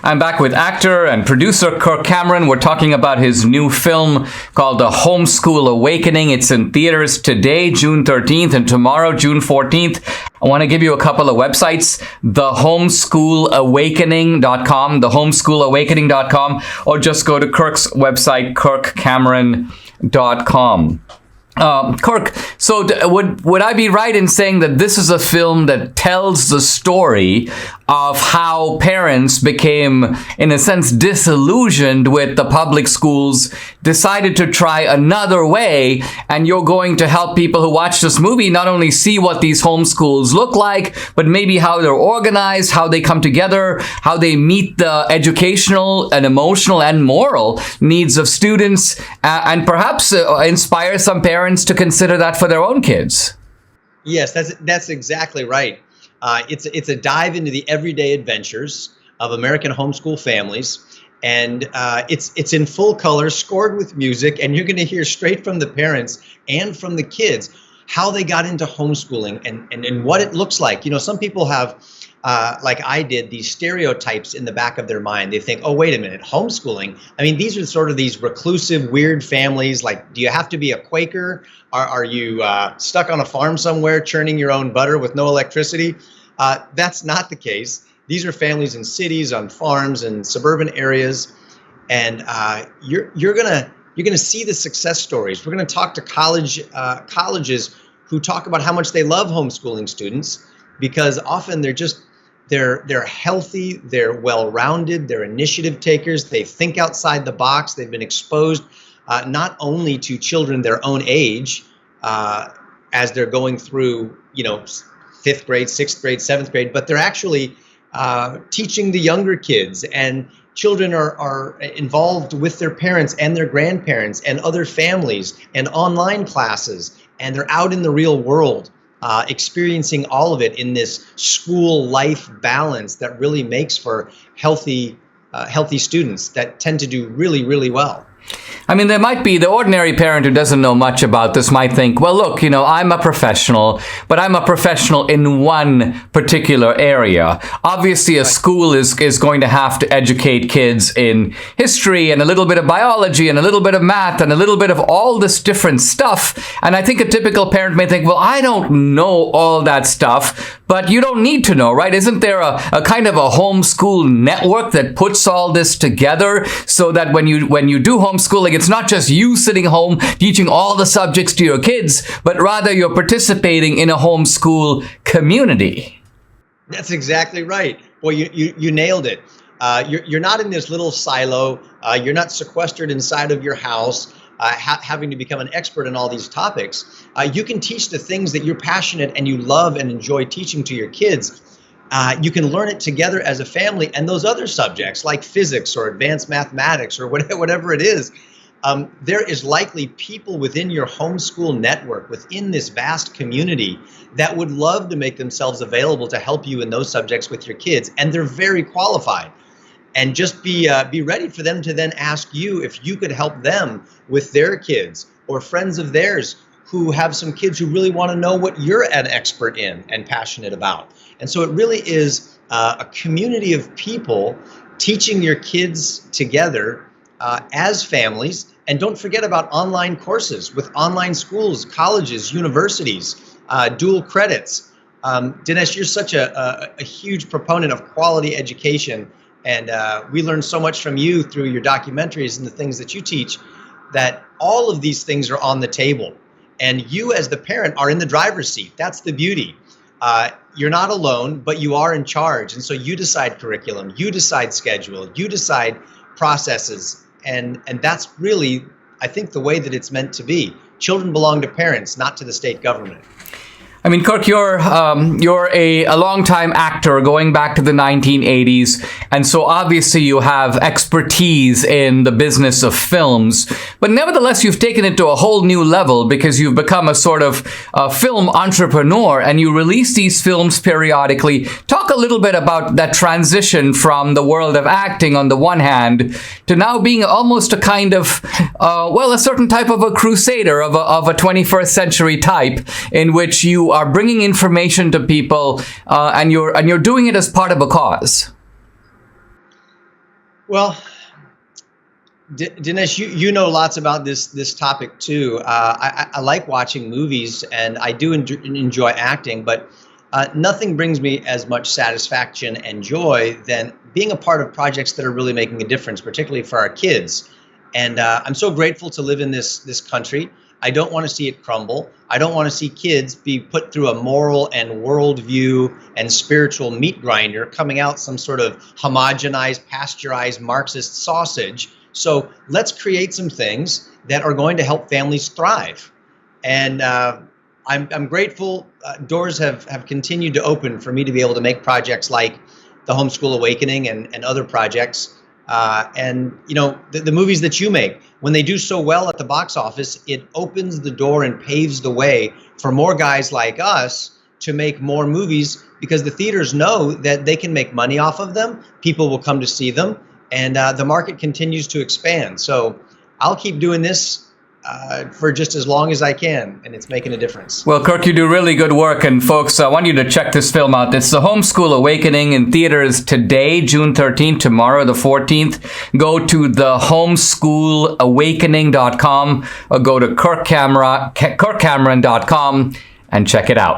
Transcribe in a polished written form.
I'm back with actor and producer Kirk Cameron. We're talking about his new film called The Homeschool Awakening. It's in theaters today, June 13th, and tomorrow, June 14th. I want to give you a couple of websites, thehomeschoolawakening.com, thehomeschoolawakening.com, or just go to Kirk's website, kirkcameron.com. Kirk, so would I be right in saying that this is a film that tells the story of how parents became, in a sense, disillusioned with the public schools, decided to try another way, and you're going to help people who watch this movie not only see what these homeschools look like, but maybe how they're organized, how they come together, how they meet the educational and emotional and moral needs of students, and perhaps inspire some parents to consider that for their own kids. Yes, that's exactly right. It's a dive into the everyday adventures of American homeschool families, and it's in full color, scored with music, and you're going to hear straight from the parents and from the kids how they got into homeschooling and what it looks like. You know, some people have, like I did, these stereotypes in the back of their mind. They think, oh, wait a minute, homeschooling? I mean, these are sort of these reclusive, weird families. Like, do you have to be a Quaker? Are you stuck on a farm somewhere churning your own butter with no electricity? That's not the case. These are families in cities, on farms, and suburban areas, and you're gonna see the success stories. We're gonna talk to colleges who talk about how much they love homeschooling students, because often they're healthy, they're well-rounded, they're initiative takers, they think outside the box, they've been exposed not only to children their own age as they're going through, 5th grade, 6th grade, 7th grade, but they're actually teaching the younger kids, and children are involved with their parents and their grandparents and other families and online classes, and they're out in the real world experiencing all of it in this school life balance that really makes for healthy students that tend to do really, really well. I mean, there might be the ordinary parent who doesn't know much about this might think, well, look, I'm a professional, but I'm a professional in one particular area. Obviously, a school is going to have to educate kids in history and a little bit of biology and a little bit of math and a little bit of all this different stuff. And I think a typical parent may think, well, I don't know all that stuff, but you don't need to know, right? Isn't there a kind of a homeschool network that puts all this together so that when you do homeschooling, it's not just you sitting home teaching all the subjects to your kids, but rather you're participating in a homeschool community? That's exactly right. Well, you nailed it. You're not in this little silo. You're not sequestered inside of your house, having to become an expert in all these topics. You can teach the things that you're passionate and you love and enjoy teaching to your kids. You can learn it together as a family, and those other subjects like physics or advanced mathematics or whatever it is. There is likely people within your homeschool network, within this vast community, that would love to make themselves available to help you in those subjects with your kids, and they're very qualified. And just be ready for them to then ask you if you could help them with their kids or friends of theirs who have some kids who really want to know what you're an expert in and passionate about. And so it really is a community of people teaching your kids together as families. And don't forget about online courses with online schools, colleges, universities, dual credits. Dinesh, you're such a huge proponent of quality education. And we learn so much from you through your documentaries and the things that you teach, that all of these things are on the table. And you as the parent are in the driver's seat. That's the beauty. You're not alone, but you are in charge. And so you decide curriculum, you decide schedule, you decide processes. And that's really, I think, the way that it's meant to be. Children belong to parents, not to the state government. I mean, Kirk, you're a longtime actor going back to the 1980s, and so obviously you have expertise in the business of films. But nevertheless, you've taken it to a whole new level because you've become a sort of film entrepreneur, and you release these films periodically. Talk a little bit about that transition from the world of acting on the one hand to now being almost a kind of, a certain type of a crusader of a 21st century type, in which you are bringing information to people, and you're doing it as part of a cause. Well, Dinesh, you know lots about this topic too. I like watching movies, and I do enjoy acting, but nothing brings me as much satisfaction and joy than being a part of projects that are really making a difference, particularly for our kids. And I'm so grateful to live in this country. I don't want to see it crumble. I don't want to see kids be put through a moral and worldview and spiritual meat grinder, coming out some sort of homogenized, pasteurized Marxist sausage. So let's create some things that are going to help families thrive. And I'm grateful doors have continued to open for me to be able to make projects like the Homeschool Awakening and other projects. And you know, the movies that you make, when they do so well at the box office, it opens the door and paves the way for more guys like us to make more movies, because the theaters know that they can make money off of them. People will come to see them, and the market continues to expand. So I'll keep doing this for just as long as I can, and it's making a difference. Well, Kirk, you do really good work, and folks, I want you to check this film out. It's The Homeschool Awakening, in theaters today, June 13th, tomorrow, the 14th. Go to the homeschoolawakening.com or go to kirkcameron.com and check it out.